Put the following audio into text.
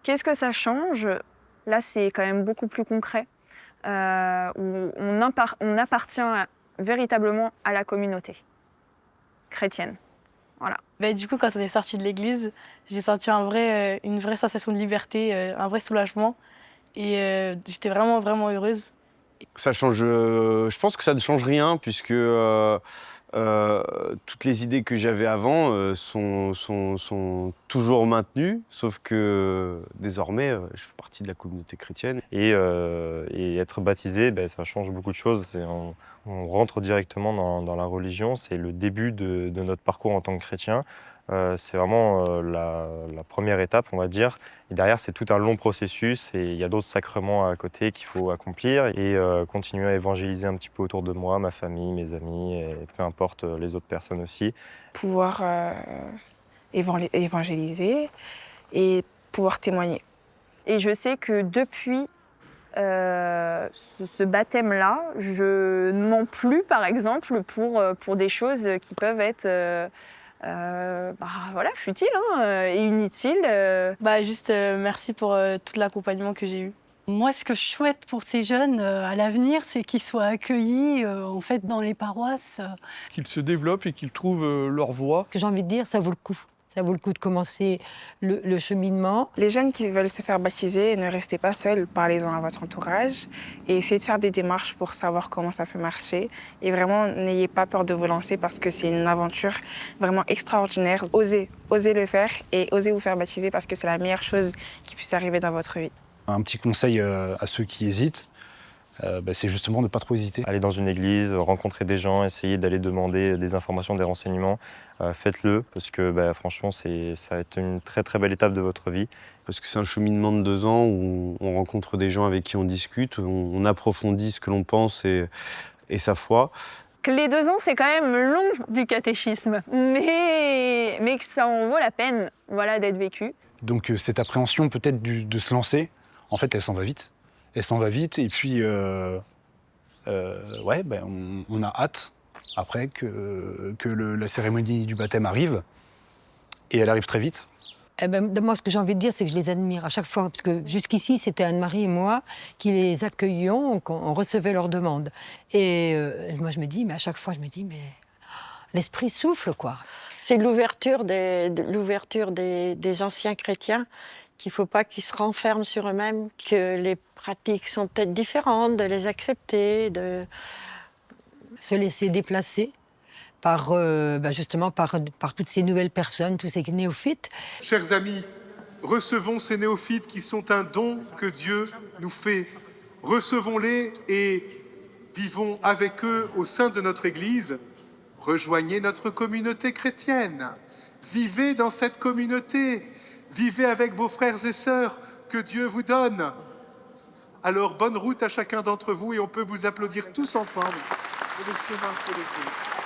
Qu'est-ce que ça change? Là, c'est quand même beaucoup plus concret, où on appartient véritablement à la communauté chrétienne. Voilà. Du coup, quand on est sorti de l'église, j'ai senti une vraie sensation de liberté, un vrai soulagement. Et j'étais vraiment, vraiment heureuse. Ça change, je pense que ça ne change rien puisque toutes les idées que j'avais avant sont toujours maintenues, sauf que désormais, je fais partie de la communauté chrétienne. Et être baptisé, ça change beaucoup de choses. On rentre directement dans la religion, c'est le début de notre parcours en tant que chrétien. C'est vraiment la première étape, on va dire. Et derrière, c'est tout un long processus et il y a d'autres sacrements à côté qu'il faut accomplir et continuer à évangéliser un petit peu autour de moi, ma famille, mes amis, et peu importe les autres personnes aussi. Pouvoir évangéliser et pouvoir témoigner. Et je sais que depuis ce baptême-là, je ne mens plus, par exemple, pour des choses qui peuvent être voilà, futiles et inutiles. Juste merci pour tout l'accompagnement que j'ai eu. Moi, ce que je souhaite pour ces jeunes à l'avenir, c'est qu'ils soient accueillis en fait dans les paroisses. Qu'ils se développent et qu'ils trouvent leur voie. J'ai envie de dire, ça vaut le coup. Ça vaut le coup de commencer le cheminement. Les jeunes qui veulent se faire baptiser, ne restez pas seuls, parlez-en à votre entourage et essayez de faire des démarches pour savoir comment ça peut marcher. Et vraiment, n'ayez pas peur de vous lancer parce que c'est une aventure vraiment extraordinaire. Osez le faire et osez vous faire baptiser parce que c'est la meilleure chose qui puisse arriver dans votre vie. Un petit conseil à ceux qui hésitent, c'est justement de ne pas trop hésiter. Aller dans une église, rencontrer des gens, essayer d'aller demander des informations, des renseignements, faites-le parce que franchement, ça va être une très très belle étape de votre vie. Parce que c'est un cheminement de 2 ans où on rencontre des gens avec qui on discute, on approfondit ce que l'on pense et sa foi. Les 2 ans, c'est quand même long du catéchisme, mais que ça en vaut la peine, voilà, d'être vécu. Donc cette appréhension peut-être de se lancer, en fait, elle s'en va vite. Elle s'en va vite et puis on a hâte après que la cérémonie du baptême arrive et elle arrive très vite. Moi, ce que j'ai envie de dire, c'est que je les admire à chaque fois. Parce que jusqu'ici, c'était Anne-Marie et moi qui les accueillions, on recevait leurs demandes. Et moi, je me dis, mais à chaque fois, je me dis, mais l'esprit souffle, quoi. C'est l'ouverture des anciens chrétiens, qu'il ne faut pas qu'ils se renferment sur eux-mêmes, que les pratiques sont peut-être différentes, de les accepter, de se laisser déplacer par toutes ces nouvelles personnes, tous ces néophytes. Chers amis, recevons ces néophytes qui sont un don que Dieu nous fait. Recevons-les et vivons avec eux au sein de notre Église. Rejoignez notre communauté chrétienne. Vivez dans cette communauté. Vivez avec vos frères et sœurs que Dieu vous donne. Alors, bonne route à chacun d'entre vous et on peut vous applaudir tous ensemble. Et le chemin se déroule.